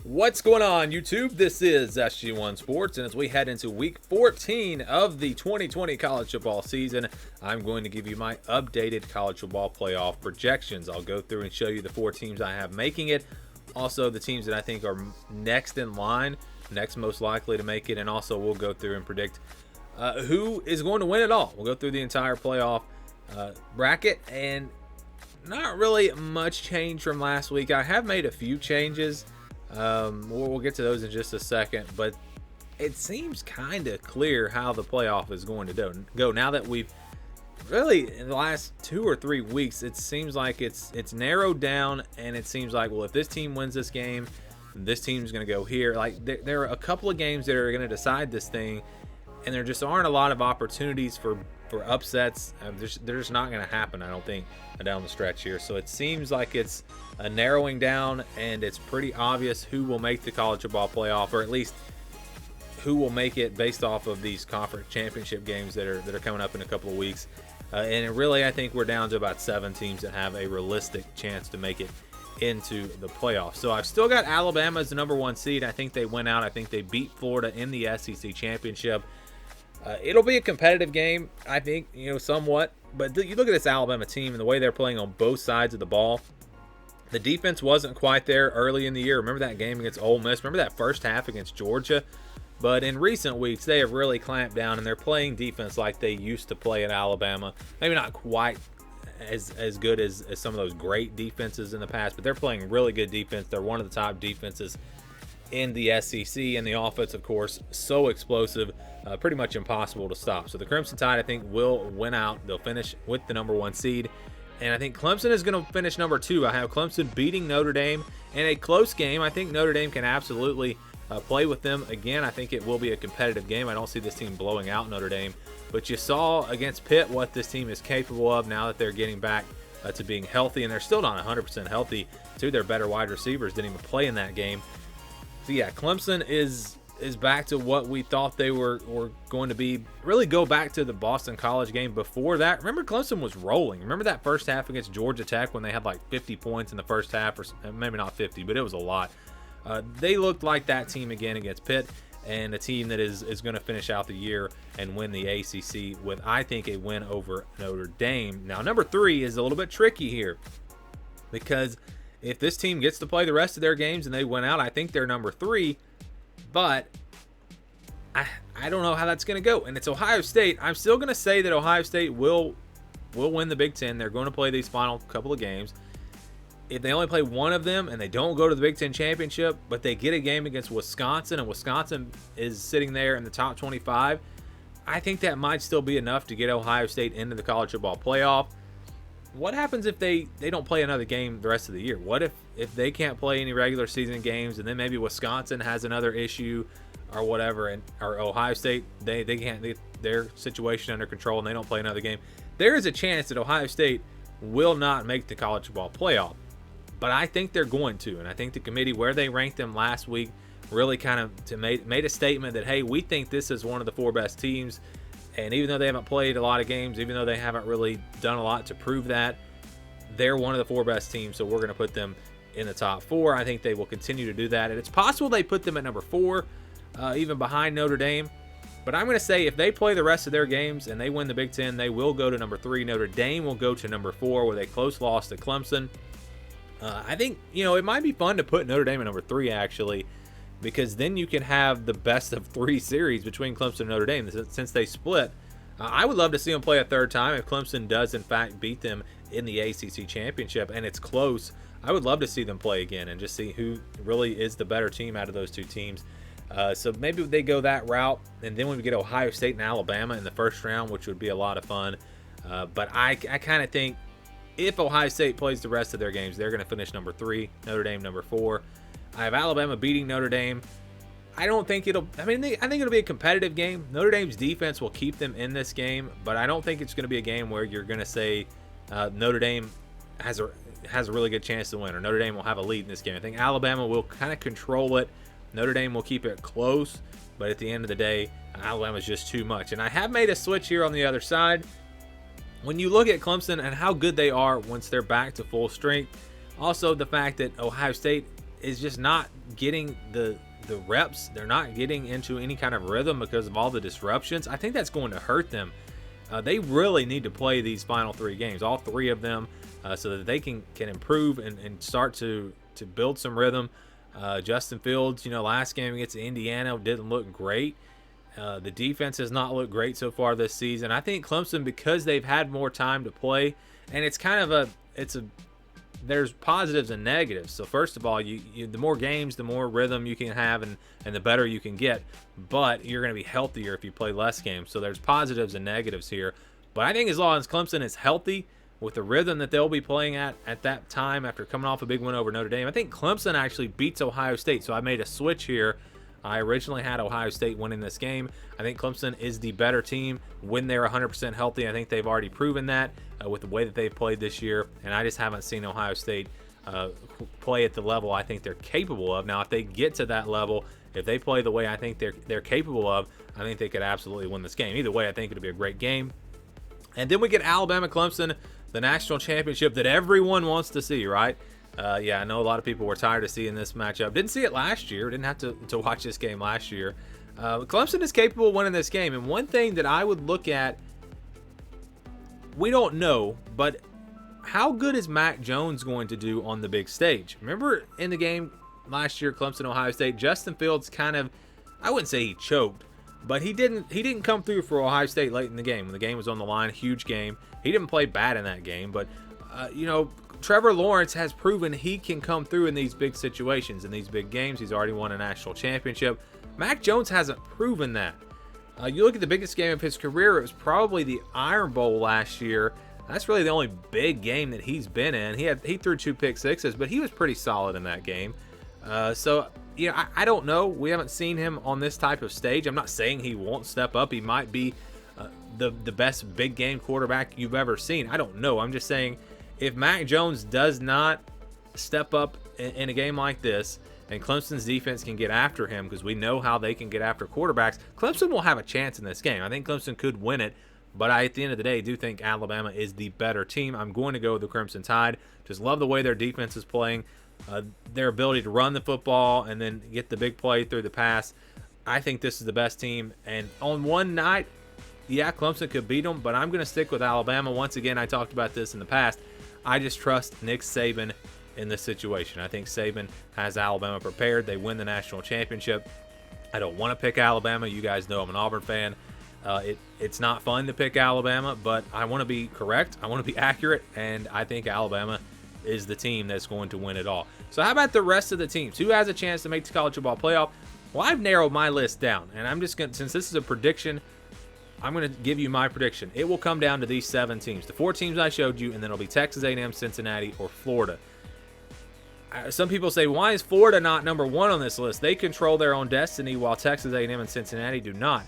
What's going on, YouTube? This is SG1 Sports, and as we head into week 14 of the 2020 college football season, I'm going to give you my updated college football playoff projections. I'll go through and show you the 4 teams I have making it, also the teams that I think are next in line, next most likely to make it, and also we'll go through and predict who is going to win it all. We'll go through the entire playoff bracket, and not really much change from last week. I have made a few changes. We'll get to those in just a second, but it seems kind of clear how the playoff is going to go now that we've really, in the last 2 or 3 weeks, it seems like it's narrowed down, and it seems like, well, if this team wins this game, this team's going to go here. Like there are a couple of games that are going to decide this thing, and there just aren't a lot of opportunities for upsets. They're just not going to happen, I don't think, down the stretch here. So it seems like it's a narrowing down, and it's pretty obvious who will make the college football playoff, or at least who will make it based off of these conference championship games that are coming up in a couple of weeks. And really, I think we're down to about 7 teams that have a realistic chance to make it into the playoffs. So I've still got Alabama as the number 1 seed. I think they went out. I think they beat Florida in the SEC championship. It'll be a competitive game, I think, somewhat. But you look at this Alabama team and the way they're playing on both sides of the ball. The defense wasn't quite there early in the year. Remember that game against Ole Miss? Remember that first half against Georgia? But in recent weeks, they have really clamped down, and they're playing defense like they used to play at Alabama. Maybe not quite as good as some of those great defenses in the past, but they're playing really good defense. They're one of the top defenses in the SEC, and the offense, of course, so explosive, pretty much impossible to stop. So the Crimson Tide, I think, will win out. They'll finish with the number 1 seed, and I think Clemson is going to finish number 2. I have Clemson beating Notre Dame in a close game. I think Notre Dame can absolutely play with them again. I think it will be a competitive game. I don't see this team blowing out Notre Dame, but you saw against Pitt what this team is capable of now that they're getting back to being healthy, and they're still not 100% healthy. 2 of their better wide receivers didn't even play in that game. So yeah, Clemson is back to what we thought they were going to be. Really go back to the Boston College game before that. Remember, Clemson was rolling. Remember that first half against Georgia Tech when they had like 50 points in the first half, or maybe not 50, but it was a lot. They looked like that team again against Pitt, and a team that is going to finish out the year and win the ACC with, I think, a win over Notre Dame. Now, number 3 is a little bit tricky here, because if this team gets to play the rest of their games and they win out, I think they're number 3, but I don't know how that's going to go. And it's Ohio State. I'm still going to say that Ohio State will win the Big Ten. They're going to play these final couple of games. If they only play one of them and they don't go to the Big Ten championship, but they get a game against Wisconsin, and Wisconsin is sitting there in the top 25, I think that might still be enough to get Ohio State into the college football playoff. What happens if they don't play another game the rest of the year? What if they can't play any regular season games, and then maybe Wisconsin has another issue or whatever, or Ohio State, they can't get their situation under control and they don't play another game? There is a chance that Ohio State will not make the college football playoff, but I think they're going to. And I think the committee, where they ranked them last week, really kind of made a statement that, hey, we think this is one of the 4 best teams. And even though they haven't played a lot of games, even though they haven't really done a lot to prove that, they're one of the 4 best teams, so we're going to put them in the top 4. I think they will continue to do that, and it's possible they put them at number 4, even behind Notre Dame. But I'm going to say if they play the rest of their games and they win the Big Ten, they will go to number 3. Notre Dame will go to number 4 with a close loss to Clemson. I think, it might be fun to put Notre Dame at number 3, actually, because then you can have the best of 3 series between Clemson and Notre Dame since they split. I would love to see them play a third time if Clemson does, in fact, beat them in the ACC championship and it's close. I would love to see them play again and just see who really is the better team out of those 2 teams. So maybe they go that route, and then we get Ohio State and Alabama in the first round, which would be a lot of fun. But I kind of think if Ohio State plays the rest of their games, they're going to finish number 3, Notre Dame number 4. I have Alabama beating Notre Dame. I think it'll be a competitive game. Notre Dame's defense will keep them in this game, but I don't think it's going to be a game where you're going to say Notre Dame has a really good chance to win, or Notre Dame will have a lead in this game. I think Alabama will kind of control it. Notre Dame will keep it close, but at the end of the day, Alabama's just too much. And I have made a switch here on the other side. When you look at Clemson and how good they are once they're back to full strength, also the fact that Ohio State is just not getting the reps. They're not getting into any kind of rhythm because of all the disruptions. I think that's going to hurt them. They really need to play these final 3 games, all 3 of them, so that they can improve and start to build some rhythm. Justin Fields, last game against Indiana didn't look great. The defense has not looked great so far this season. I think Clemson, because they've had more time to play, and it's kind of there's positives and negatives. So first of all, you the more games, the more rhythm you can have, and the better you can get. But you're going to be healthier if you play less games. So there's positives and negatives here. But I think as long as Clemson is healthy with the rhythm that they'll be playing at that time after coming off a big win over Notre Dame, I think Clemson actually beats Ohio State. So I made a switch here. I originally had Ohio State winning this game. I think Clemson is the better team when they're 100% healthy. I think they've already proven that with the way that they've played this year, and I just haven't seen Ohio State play at the level I think they're capable of. Now, if they get to that level, if they play the way I think they're capable of, I think they could absolutely win this game. Either way, I think it'll be a great game. And then we get Alabama-Clemson, the national championship that everyone wants to see, right? Yeah, I know a lot of people were tired of seeing this matchup. Didn't see it last year. Didn't have to watch this game last year. Clemson is capable of winning this game. And one thing that I would look at, we don't know, but how good is Mac Jones going to do on the big stage? Remember in the game last year, Clemson-Ohio State, Justin Fields kind of, I wouldn't say he choked, but he didn't come through for Ohio State late in the game when the game was on the line. Huge game. He didn't play bad in that game, but Trevor Lawrence has proven he can come through in these big situations, in these big games. He's already won a national championship. Mac Jones hasn't proven that. You look at the biggest game of his career, it was probably the Iron Bowl last year. That's really the only big game that he's been in. He threw 2 pick sixes, but he was pretty solid in that game. I don't know. We haven't seen him on this type of stage. I'm not saying he won't step up. He might be the best big game quarterback you've ever seen. I don't know. I'm just saying, if Mac Jones does not step up in a game like this, and Clemson's defense can get after him, because we know how they can get after quarterbacks, Clemson will have a chance in this game. I think Clemson could win it, but at the end of the day, do think Alabama is the better team. I'm going to go with the Crimson Tide. Just love the way their defense is playing, their ability to run the football and then get the big play through the pass. I think this is the best team. And on one night, yeah, Clemson could beat them, but I'm going to stick with Alabama. Once again, I talked about this in the past. I just trust Nick Saban in this situation. I think Saban has Alabama prepared. They win the national championship. I don't want to pick Alabama. You guys know I'm an Auburn fan. It's not fun to pick Alabama, but I want to be correct. I want to be accurate, and I think Alabama is the team that's going to win it all. So how about the rest of the teams? Who has a chance to make the college football playoff? Well, I've narrowed my list down, and I'm just going to, since this is a prediction, I'm going to give you my prediction. It will come down to these 7 teams. The 4 teams I showed you, and then it'll be Texas A&M, Cincinnati, or Florida. Some people say, why is Florida not number 1 on this list? They control their own destiny, while Texas A&M and Cincinnati do not.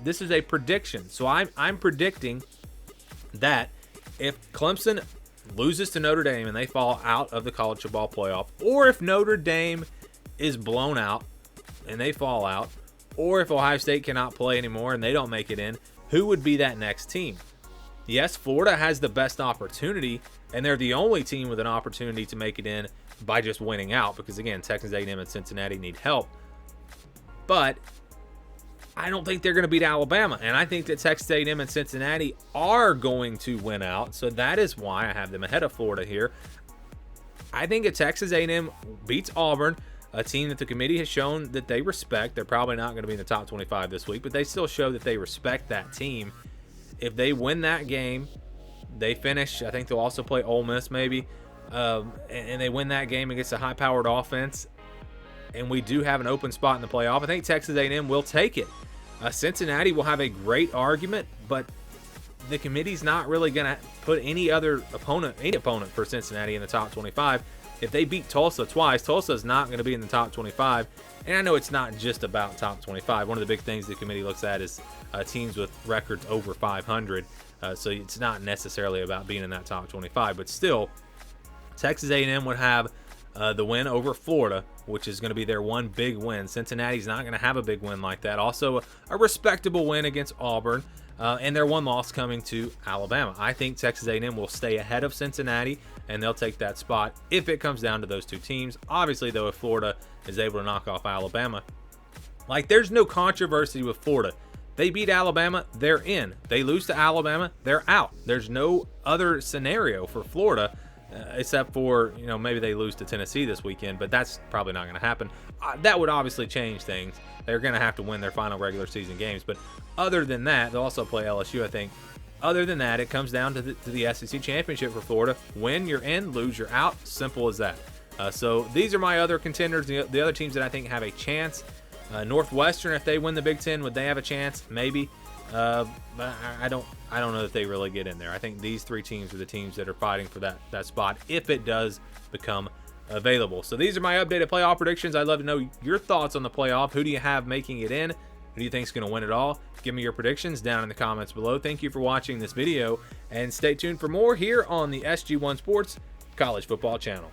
This is a prediction. So I'm predicting that if Clemson loses to Notre Dame and they fall out of the college football playoff, or if Notre Dame is blown out and they fall out, or if Ohio State cannot play anymore and they don't make it in, who would be that next team? Yes, Florida has the best opportunity, and they're the only team with an opportunity to make it in by just winning out, because again, Texas A&M and Cincinnati need help. But I don't think they're going to beat Alabama, and I think that Texas A&M and Cincinnati are going to win out, so that is why I have them ahead of Florida here. I think if Texas A&M beats Auburn, a team that the committee has shown that they respect. They're probably not going to be in the top 25 this week, but they still show that they respect that team. If they win that game, they finish. I think they'll also play Ole Miss maybe, and they win that game against a high-powered offense, and we do have an open spot in the playoff. I think Texas A&M will take it. Cincinnati will have a great argument, but the committee's not really going to put any opponent for Cincinnati in the top 25. If they beat Tulsa twice, Tulsa's not going to be in the top 25. And I know it's not just about top 25. One of the big things the committee looks at is teams with records over 500. So it's not necessarily about being in that top 25. But still, Texas A&M would have the win over Florida, which is going to be their one big win. Cincinnati's not going to have a big win like that. Also, a respectable win against Auburn. And their one loss coming to Alabama. I think Texas A&M will stay ahead of Cincinnati and they'll take that spot if it comes down to those two teams. Obviously, though, if Florida is able to knock off Alabama, like, there's no controversy with Florida. They beat Alabama, they're in. They lose to Alabama, they're out. There's no other scenario for Florida except for, maybe they lose to Tennessee this weekend, but that's probably not going to happen. That would obviously change things. They're going to have to win their final regular season games, but other than that, they'll also play LSU, I think. Other than that, it comes down to the SEC championship for Florida. Win, you're in. Lose, you're out. Simple as that. So these are my other contenders, the other teams that I think have a chance. Northwestern, if they win the Big Ten, would they have a chance? Maybe. But I don't know that they really get in there. I think these three teams are the teams that are fighting for that spot if it does become available. So these are my updated playoff predictions. I'd love to know your thoughts on the playoff. Who do you have making it in? Who do you think is going to win it all? Give me your predictions down in the comments below. Thank you for watching this video, and stay tuned for more here on the SG1 Sports College Football Channel.